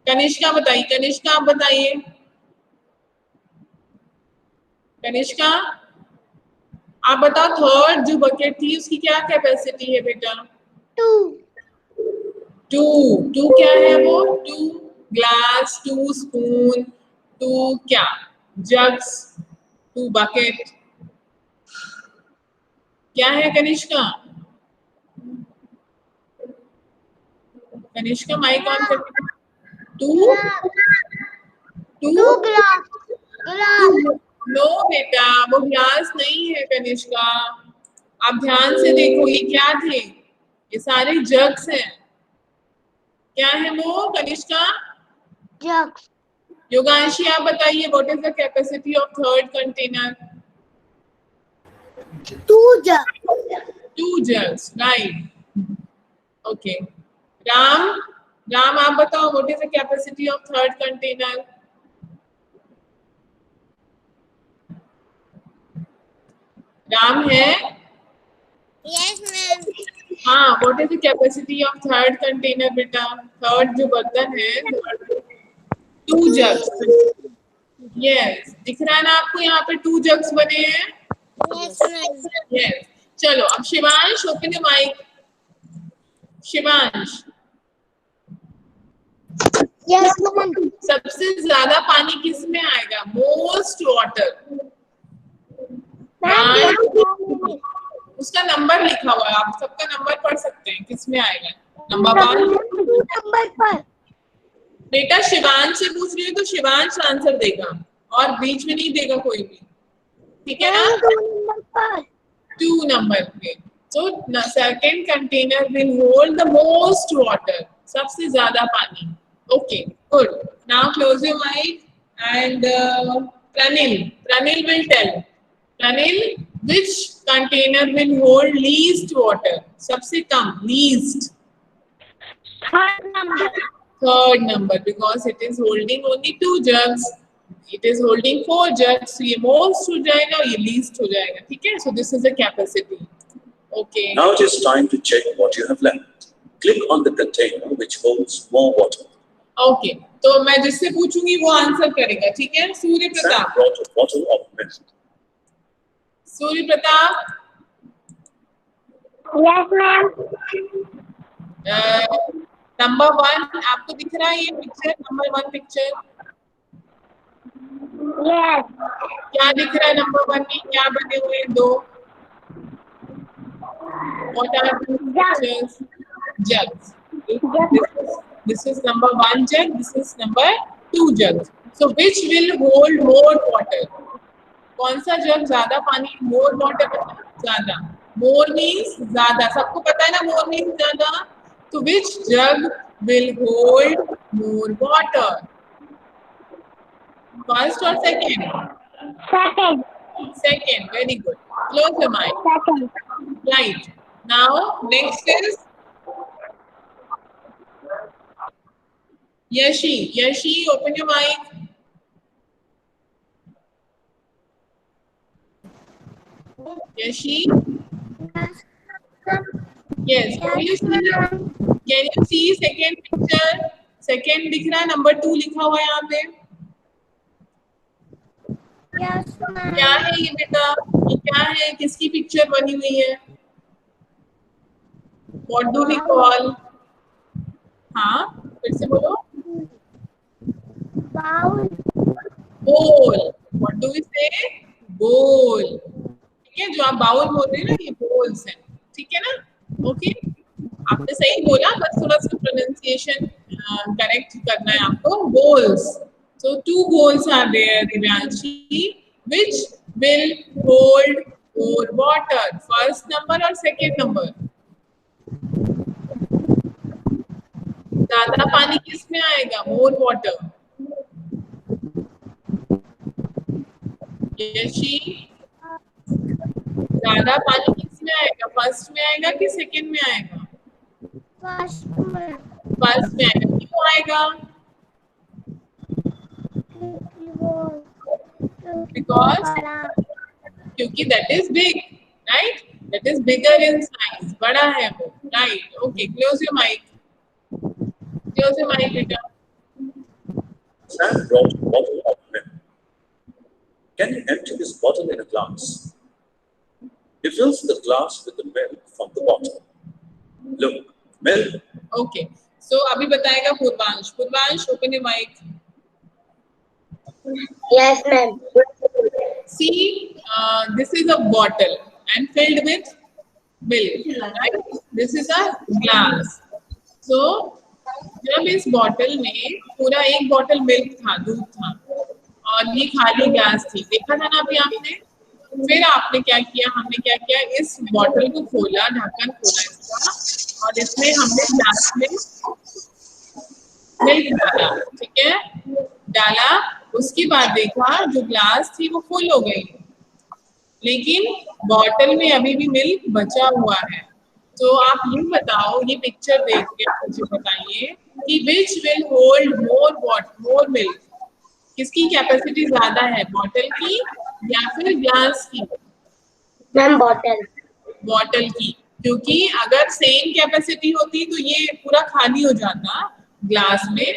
Kanishka बताइए, कनिष्का आप बताइए। कनिष्का आप बताओ, थर्ड जो बकेट थी उसकी क्या कैपेसिटी है बेटा? 2 टू क्या है वो? 2 ग्लास, 2 स्पून, 2 क्या जग्स, 2 बकेट, क्या है कनिष्का? कनिष्का माइक ऑन करके। 2 ग्लास नो बेटा, वो ग्लास नहीं है कनिष्का। आप ध्यान से देखो, ये क्या थे? ये सारे जग्स हैं। क्या है वो कनिष्का? जग्स योगांशी आप बताइए, what is the capacity of third container? 2 jugs 2 jugs, right? Okay. Ram आप बताओ, what is the capacity of third container? Ram है? यस मैम हाँ, what is the capacity of third container बेटा? थर्ड जो बर्तन है, 2 jugs। यस, दिख रहा है ना आपको, यहाँ पे 2 jugs बने हैं। यस मैम यस, चलो अब Shivansh, open your mic. Shivansh, yes ma'am सबसे ज्यादा पानी किस में आएगा? Most water. उसका नंबर लिखा हुआ है, आप सबका नंबर पढ़ सकते हैं, किस में आएगा? नंबर 1 नंबर पर बेटा शिवांश से पूछ रही हूँ तो शिवांश आंसर देगा, और बीच में नहीं देगा कोई भी, ठीक है ना? नंबर पर 2 नंबर पे। So the second container will hold the most water, सबसे ज्यादा पानी। Okay, good. Now close your mic and Pranil will tell. Pranil, which container will hold least water? सबसे कम, least. Third number, because it is holding only 2 jugs. It is holding 4 jugs, so ये most हो जाएगा, ये least हो जाएगा, ठीक है? So this is the capacity. Okay. Now it is time to check what you have left. Click on the container which holds more water. Okay. तो मैं जिससे पूछूंगी वो आंसर करेगा, ठीक है? सूर्य Sam Pratap. brought a bottle of milk. Surya Pratap, yes ma'am number 1 आपको दिख रहा है ये पिक्चर? नंबर 1 पिक्चर यस क्या दिख रहा है? नंबर 1 में क्या बने हुए हैं? 2 What are the pictures? Jugs. This is number 1 jug. This is number 2 jugs. So which will hold more water? कौन सा जग ज्यादा पानी? more water ज्यादा। more means ज्यादा, सबको पता है ना more means ज्यादा। तो which jug will hold more water? First or second? Second Second. Very good. Close your mind. Second Right. Now, next is Yashi. Yashi, open your mic. Yashi? Yes. Can you see second picture? Second दिख रहा है, number 2 लिखा हुआ है यहाँ पे। Yes ma'am क्या है ये बेटा? ये क्या है? किसकी पिक्चर बनी हुई है? What do we call? हाँ, फिर से बोलो। Bowl Bowl. What do we say? Bowl. ठीक है, जो आप बाउल बोल रहे हैं ना, ये bowls हैं, ठीक है ना? ओके, आपने सही बोला, बस थोड़ा सा प्रोनाउंसिएशन करेक्ट करना है आपको। Bowls. So 2 bowls are there, Divyanshi. Which will hold more water? First number or second number? ज्यादा पानी किस में आएगा? more water. यशी, ज्यादा पानी किस में आएगा? फर्स्ट में आएगा कि सेकंड में आएगा? फर्स्ट में फर्स्ट में आएगा। क्यों आएगा? क्योंकि वो Because क्योंकि that is big, right? That is bigger in size. बड़ा है वो, right? Okay, close your mic. Close your mic, बेटा. Sam brought a bottle of milk. Can you empty this bottle in a glass? He fills the glass with the milk from the bottle. Look, milk. Okay. So अभी बताएगा Purvansh. Purvansh, open your mic. Yes, ma'am. See, this is a bottle and filled with milk, right? This is a glass. So, जब इस bottle में पूरा एक bottle milk था, दूध था, और ये खाली ग्लास थी, देखा था ना अभी आपने? फिर आपने क्या किया? हमने क्या किया? इस बॉटल को खोला, ढक्कन खोला इसका, और इसमें हमने ग्लास में मिल्क डाला, ठीक है? डाला, उसके बाद देखा जो ग्लास थी वो फुल हो गई, लेकिन बॉटल में अभी भी मिल्क बचा हुआ है। तो आप ये बताओ, ये पिक्चर देख के मुझे बताइए कि which will hold more milk, किसकी कैपेसिटी ज्यादा है, बॉटल की या फिर ग्लास की? Ma'am bottle. बॉटल की, क्योंकि अगर सेम कैपेसिटी होती तो ये पूरा खाली हो जाता ग्लास में,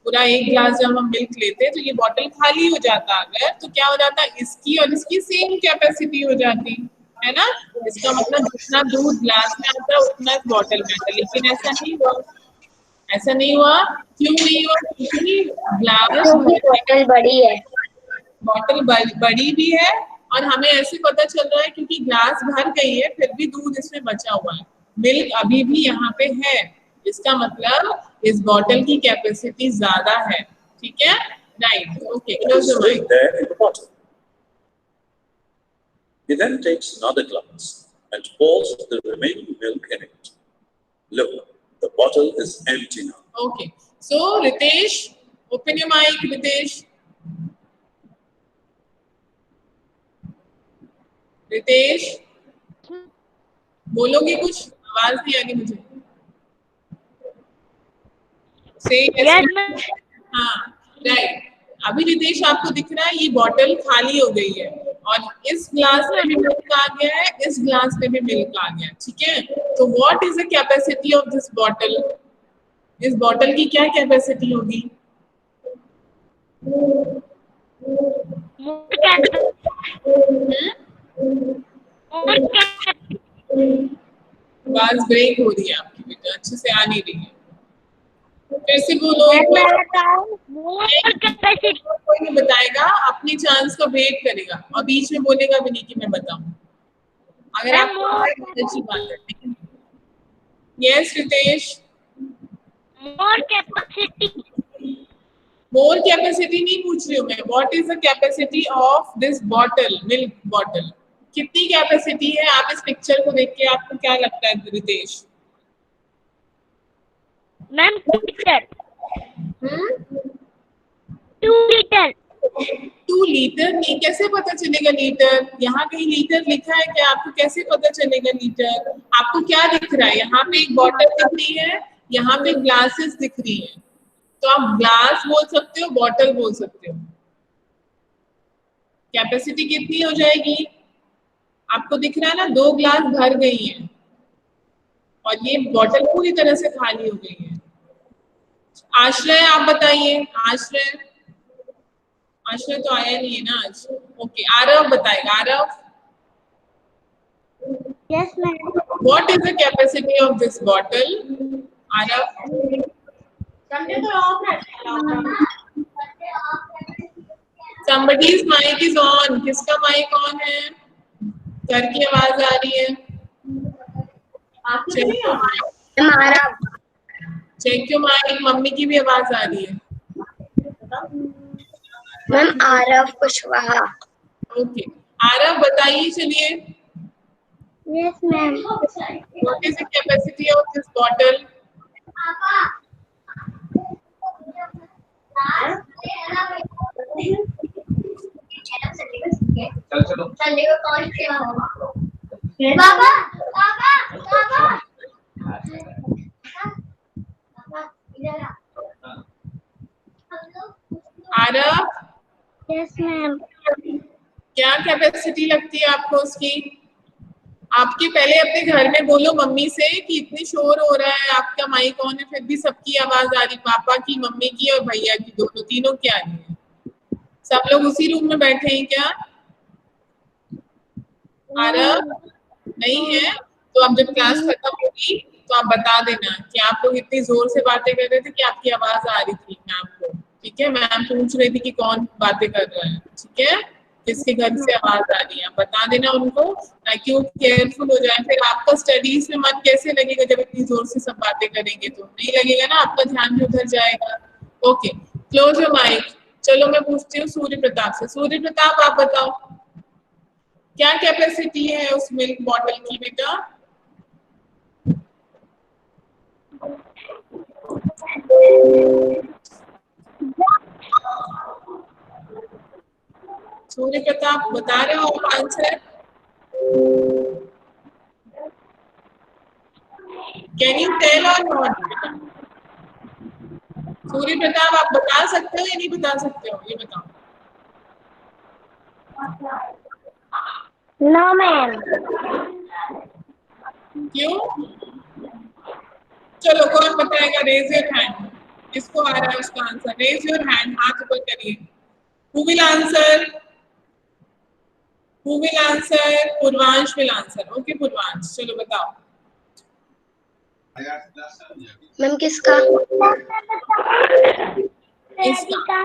पूरा एक ग्लास जब हम मिल्क लेते तो ये बॉटल खाली हो जाता, अगर तो क्या हो जाता, इसकी और इसकी सेम कैपेसिटी हो जाती है ना? इसका मतलब जितना दूध ग्लास में आता उतना बॉटल में आता, लेकिन ऐसा नहीं हुआ। ऐसा नहीं हुआ, क्यों नहीं हुआ? क्योंकि ग्लास बॉटल बड़ी है, बॉटल बड़ी भी है, और हमें ऐसे पता चल रहा है क्योंकि ग्लास भर गई है, फिर भी दूध इसमें बचा हुआ है, मिल्क अभी भी यहाँ पे है, इसका मतलब इस बॉटल की कैपेसिटी ज्यादा है, ठीक है? Right, okay, close your mic. There in the bottle. He then takes another glass and pours the remaining milk in it. Look, the bottle is empty now. Okay, so Ritesh, open your mic, Ritesh. Ritesh, बोलोगे कुछ? आवाज नहीं आ रही मुझे. हाँ, right. अभी रितेश आपको दिख रहा है ये बॉटल खाली हो गई है, और इस ग्लास में भी मिल्क आ गया है, इस ग्लास में भी मिल्क आ गया, ठीक है? तो what is the capacity of this bottle? इस बॉटल की क्या कैपेसिटी होगी? आवाज ब्रेक हो रही है आपकी बेटा, अच्छे से आ नहीं रही है, फिर से बोलो. कोई नहीं बताएगा, अपनी चांस का वेट करेगा, और बीच में बोलेगा भी नहीं कि मैं बताऊं. अगर आपको अच्छी बात है. यस रितेश. मोर कैपेसिटी नहीं पूछ रही हूँ मैं, what is the capacity of this bottle, milk bottle? कितनी कैपेसिटी है? आप इस पिक्चर को देख के आपको क्या लगता है रितेश? Ma'am 2 litre. 2 लीटर नहीं, कैसे पता चलेगा लीटर? यहाँ कहीं लीटर लिखा है क्या? आपको कैसे पता चलेगा लीटर? आपको क्या दिख रहा है? यहाँ पे एक बॉटल दिख रही है, यहाँ पे ग्लासेस दिख रही है, तो आप ग्लास बोल सकते हो, बॉटल बोल सकते हो. कैपेसिटी कितनी हो जाएगी? आपको दिख रहा है ना, 2 ग्लास भर गई है और ये बॉटल पूरी तरह से खाली हो गई है. आश्रय, आप बताइए. आश्रय, आश्रय तो आया नहीं है ना आज. ओके, आरव बताएगा. Aarav, yes ma'am. What is the capacity of this bottle? Aarav, somebody's mic is on. किसका माइक ऑन है? सर की आवाज आ रही है. Check your mic. मम्मी की भी आवाज आ रही है. मैम आरव कुशवाहा. ओके, आरव बताइए. चलिए, yes ma'am. What is the capacity of this bottle? चलो बाबा बाबा बाबा आरव, यस मैम. क्या कैपेसिटी लगती है आपको उसकी? आपके पहले अपने घर में बोलो मम्मी से कि इतनी शोर हो रहा है, आपका माइक ऑन है फिर भी सबकी आवाज आ रही, पापा की, मम्मी की और भैया की, दोनों तीनों की आ रही है। सब लोग उसी रूम में बैठे हैं क्या? आरव नहीं है? तो अब जब क्लास खत्म होगी तो आप बता देना कि आप लोग इतनी जोर से बातें कर रहे थे कि आपकी आवाज आ रही थी मैम को। ठीक है, मैम पूछ रही थी कि कौन बातें कर रहा है, ठीक है, किसके घर से आवाज आ रही है, बता देना उनको ताकि वो केयरफुल हो जाए। फिर आपका स्टडीज में मन कैसे लगेगा जब इतनी जोर से सब बातें करेंगे? तो नहीं लगेगा ना, आपका ध्यान भी उधर जाएगा। Okay, close your mic. चलो मैं पूछती हूँ सूर्य प्रताप से। सूर्य प्रताप आप बताओ क्या कैपेसिटी है उस मिल्क बॉटल की बेटा? सूर्य प्रताप बता रहे हो आप आंसर? कैन यू टेल और नॉट? सूर्य प्रताप आप बता सकते हो या नहीं बता सकते हो, ये बताओ। No ma'am. क्यों? चलो कौन बताएगा? Raise your hand. किसको आ रहा है उसका आंसर? रेज योर हैंड, हाथ ऊपर करिए। Who will answer? Who will answer? Purvansh will answer. Okay, Purvansh, चलो बताओ। मैम किसका? इसका।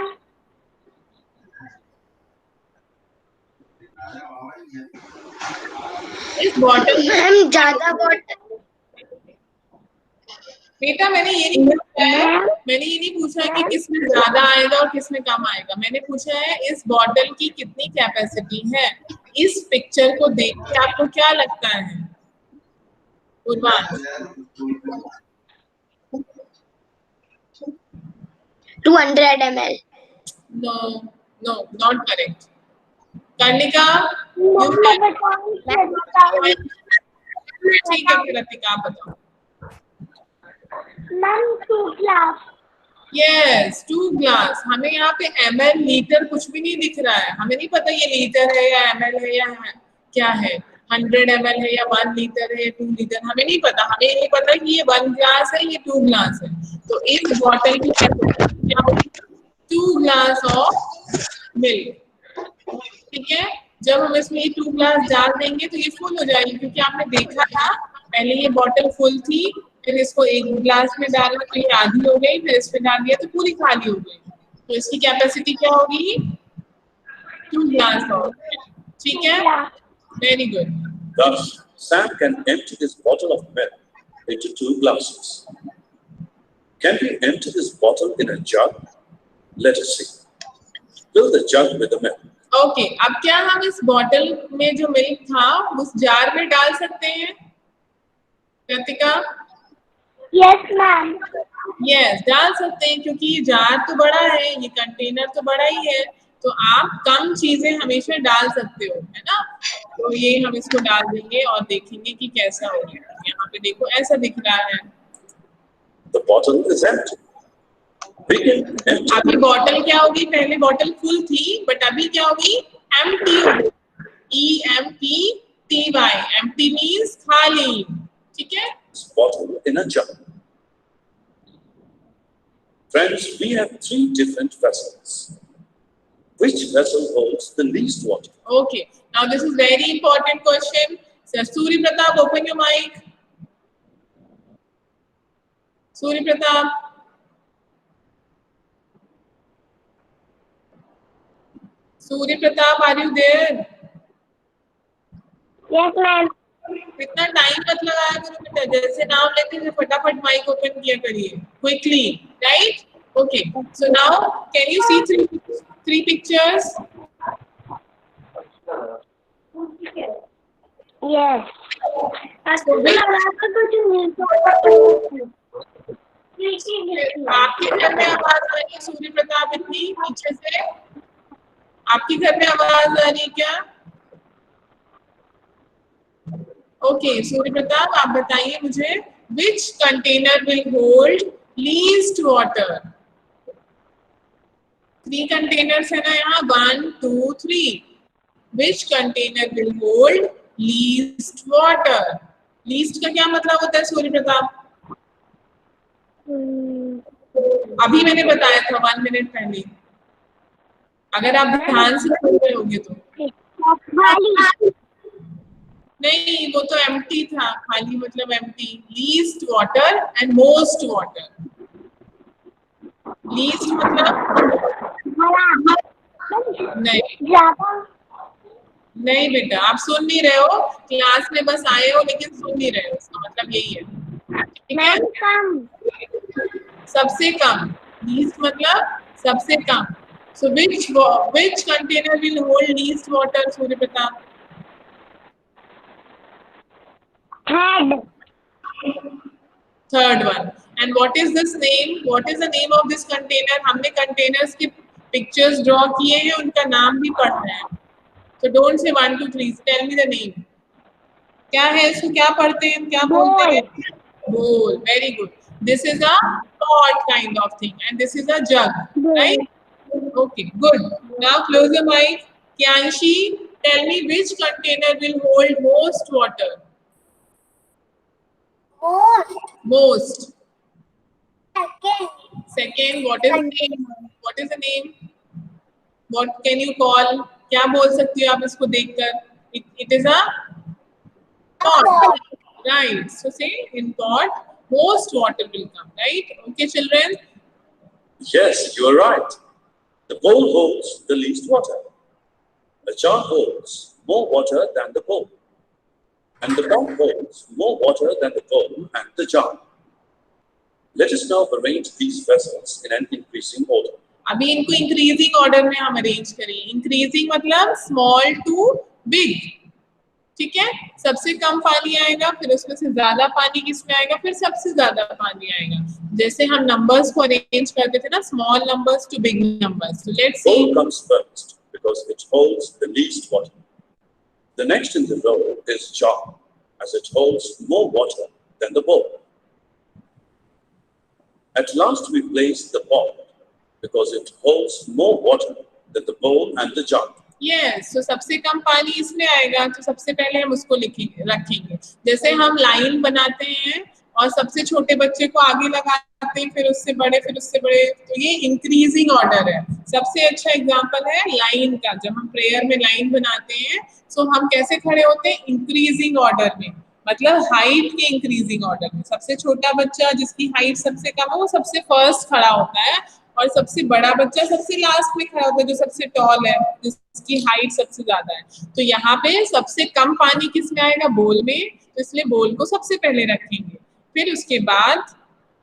इस बॉटल मैम ज्यादा बॉटल। बेटा मैंने ये नहीं पूछा है, मैंने ये नहीं पूछा कि किसमें ज्यादा आएगा और किसमें कम आएगा। मैंने पूछा है इस बॉटल की कितनी कैपेसिटी है। इस पिक्चर को देख के आपको क्या लगता है? Purvansh 200 ml। No, no not correct. Karnika ठीक है, कृतिका आप बताओ। Ma'am 2 glass. Yes, 2 glass. हमें यहाँ पे ml लीटर कुछ भी नहीं दिख रहा है, हमें नहीं पता ये लीटर है या ml है या क्या है, 100 ml है या 1 लीटर है या 2 लीटर, हमें नहीं पता। हमें ये पता कि ये 1 ग्लास है, ये 2 ग्लास है। तो इस बॉटल की क्या होगी? 2 ग्लास ऑफ मिल्क। ठीक है, जब हम इसमें ये 2 ग्लास डाल देंगे तो ये फुल हो जाएगी, क्योंकि आपने देखा था पहले ये बॉटल फुल थी, फिर इसको 1 ग्लास में डाला तो ये आधी हो गई, फिर इसमें डाल दिया तो पूरी खाली हो गई। तो इसकी कैपेसिटी क्या होगी? 2 ग्लास ऑफ। ठीक है, very good. Thus, Sam can empty this bottle of milk into 2 glasses. Can we empty this bottle in a jug? Let us see. Fill the jug with the milk. Okay, अब क्या हम इस bottle में जो milk था उस jar में डाल सकते हैं? कृतिका? Yes ma'am. यस, डाल सकते हैं, क्योंकि ये जार तो बड़ा है, ये कंटेनर तो बड़ा ही है, तो आप कम चीजें हमेशा डाल सकते हो, है ना। तो ये हम इसको डाल देंगे और देखेंगे कि कैसा होगा। यहाँ पे देखो ऐसा दिख रहा है। The bottle is empty. We can empty. अभी बॉटल क्या होगी? पहले बॉटल फुल थी बट अभी क्या होगी? एम्प्टी होगी। EMPTY, एम्प्टी मीन्स खाली। ठीक है, This bottle in a jug. Friends, we have 3 different vessels. Which vessel holds the least water? okay, now this is very important question. Sir Surya Pratap, open your mic. Surya Pratap, Surya Pratap, are you there? Yes ma'am. इतना time मत लगाया करो बेटा, जैसे नाम लेते हैं फटाफट माइक ओपन किया करिए quickly, right? Okay, so now can you see three pictures? Yes. So आपके घर में आवाज आ रही है सूर्य प्रताप इतनी पीछे से? आपके घर में आवाज आ रही है क्या? ओके, सूर्य प्रताप आप बताइए मुझे, which container will hold least water? 3 containers है ना यहाँ, 1 2 3। which container will hold least water? Least का क्या मतलब होता है सूर्य प्रताप? अभी मैंने बताया था 1 मिनट पहले, अगर आप ध्यान से सुन रहे होंगे तो। नहीं, वो तो एम्प्टी था, खाली मतलब empty. Least water and most water. Least मतलब नहीं, नहीं बेटा, आप सुन नहीं रहे हो, क्लास में बस आए हो लेकिन सुन नहीं रहे हो, इसका मतलब यही है, ठीक है? सबसे कम। लीस्ट मतलब सबसे कम। So which container will hold least water, Surya Pratap? Third one. And what is this name? What is the name of this container? हमने containers की pictures draw किए हैं, उनका नाम भी पढ़ना है। So don't say 1, 2, 3. Tell me the name. क्या है इसको, क्या पढ़ते हैं, क्या बोलते हैं? Bowl. Very good. This is a pot kind of thing, and this is a jug, right? Okay, good. Now close your mic. Kyanshi, tell me which container will hold most water? Most. Second, what is the name? What is the name? What can you call? क्या बोल सकती हो आप इसको देखकर? It is a pot. Right. So say in pot, most water will come. Right? Okay, children. Yes, you are right. The bowl holds the least water. The jar holds more water than the bowl. And the pot holds more water than the bowl and the jar. Let us now arrange these vessels in an increasing order. अभी इनको increasing order में हम arrange करें। Increasing मतलब small to big, ठीक है? सबसे कम पानी आएगा, फिर उसमें से ज्यादा पानी किसमें आएगा, फिर सबसे ज्यादा पानी आएगा। जैसे हम नंबर्स को अरेंज करते थे ना, small numbers to big numbers. So let's see. Bowl comes first because it holds the least water. The next in the row is jar, as it holds more water than the bowl. At last we place the pot because it holds more water than the bowl and the jar. Yes, so सबसे कम पानी इसमें आएगा, तो सबसे पहले हम उसको रखेंगे। जैसे हम लाइन बनाते हैं और सबसे छोटे बच्चे को आगे लगाते हैं, फिर उससे बड़े, फिर उससे बड़े, तो ये इंक्रीजिंग ऑर्डर है। सबसे अच्छा एग्जांपल है लाइन का। जब हम प्रेयर में लाइन बनाते हैं, तो हम कैसे खड़े होते हैं? इंक्रीजिंग ऑर्डर में, मतलब हाइट के इंक्रीजिंग ऑर्डर में। सबसे छोटा बच्चा जिसकी हाइट सबसे कम है, वो सबसे फर्स्ट खड़ा होता है, और सबसे बड़ा बच्चा सबसे लास्ट में खड़ा होता है, जो सबसे टॉल है, जिसकी हाइट सबसे ज्यादा है। तो यहाँ पे सबसे कम पानी किसमें आएगा? बोल में, तो इसलिए बोल को सबसे पहले रखेंगे। फिर उसके बाद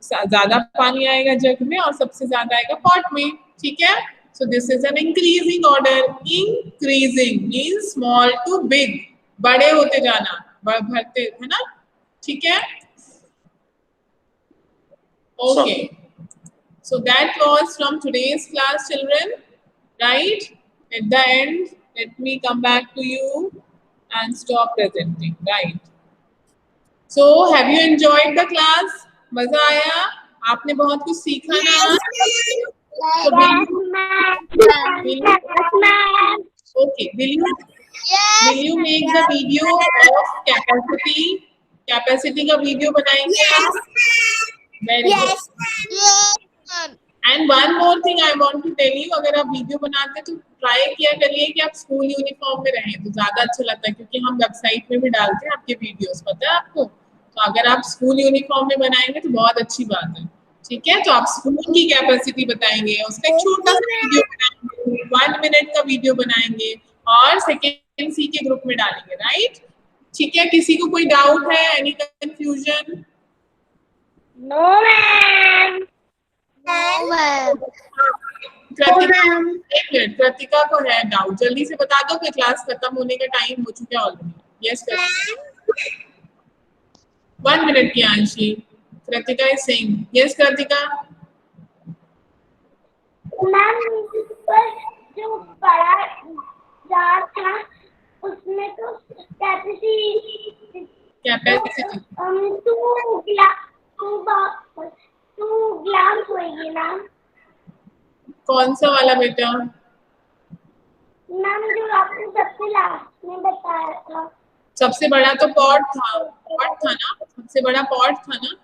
ज्यादा पानी आएगा जग में, और सबसे ज्यादा आएगा पॉट में, ठीक है? So this is an increasing order. Increasing means small to big, बड़े होते जाना, भरते है ना, ठीक है? Okay, so that was from today's class, children, right? At the end, let me come back to you and stop presenting, right? So have you enjoyed the class? मजा आया? आपने बहुत कुछ सीखा ना? So okay, will you make the video of capacity? Capacity का video बनाएंगे? Very good. And one more thing I want to tell you, अगर आप वीडियो बनाते हैं तो ट्राई किया करिए कि आप स्कूल यूनिफॉर्म में रहें, तो ज्यादा अच्छा लगता है, क्योंकि हम वेबसाइट में भी डालते हैं आपके वीडियोस, पता है आपको? तो अगर आप स्कूल यूनिफॉर्म में बनाएंगे तो बहुत अच्छी बात है, ठीक है? तो आप स्कूल की कैपेसिटी बताएंगे, उसका एक छोटा सा वीडियो बनाएंगे, 1 मिनट का वीडियो बनाएंगे, और सेकेंड सी के ग्रुप में डालेंगे, राइट? ठीक है? किसी को कोई डाउट है? Any confusion? No, ma'am. Kritika को है डाउट, जल्दी से बता दो कि क्लास खत्म होने का टाइम हो चुका है ऑलरेडी। यस कृतिका, 1 मिनट की आंशी। Kritika is saying yes. Kritika ma'am, पर जो बड़ा जार था उसमें तो कैपेसिटी 2 ग्लास होगी ना? कौन सा वाला बेटा? मैम जो आप आपने सबसे लास्ट में बताया था। सबसे बड़ा तो पॉट था ना, सबसे बड़ा पॉट था ना।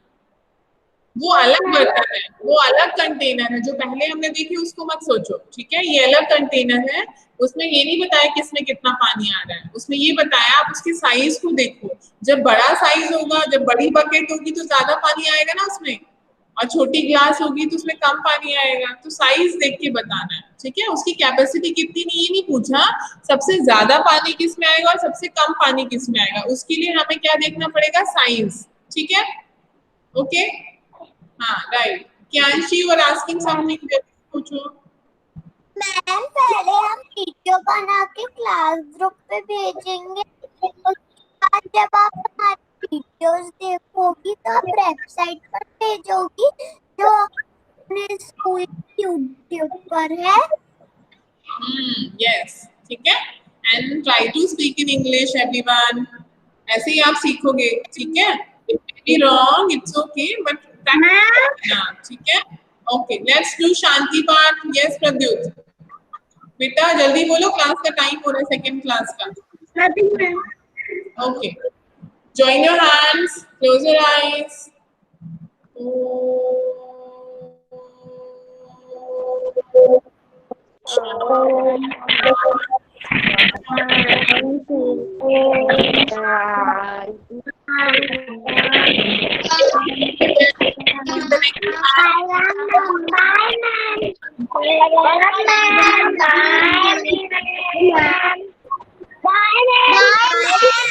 वो अलग बर्तन है, वो अलग कंटेनर है। जो पहले हमने देखी उसको मत सोचो, ठीक है। ये अलग कंटेनर है, उसमें ये नहीं बताया कि इसमें कितना पानी आ रहा है, उसमें ये बताया आप उसके साइज को देखो। जब बड़ा साइज होगा, जब बड़ी बकेट होगी तो ज्यादा पानी आएगा ना उसमें, और छोटी ग्लास होगी तो उसमें कम पानी आएगा। तो साइज देख के बताना है, ठीक है। उसकी कैपेसिटी कितनी नहीं, ये नहीं पूछा सबसे ज्यादा पानी किस में आएगा और सबसे कम पानी किस में आएगा। उसके लिए हमें क्या देखना पड़ेगा, साइज, ठीक है। ओके, हाँ right. Kianshi, you are asking something, पूछो। मैम पहले हम वीडियो बना के क्लास ग्रुप पे भेजेंगे, उसके बाद जब आप हमारी वीडियोस देखोगी तो आप वेबसाइट पर भेजोगी जो अपने स्कूल यूट्यूब पर है। यस, ठीक है। And try to speak in English everyone, ऐसे ही आप सीखोगे, ठीक है। It may be wrong, it's okay, but ठीक है। ओके, लेट्स डू शांति पाठ। यस प्रद्युत, बेटा जल्दी बोलो, क्लास का टाइम हो रहा है, सेकंड क्लास का। Okay, join your hands, close your eyes. Bye, ma'am.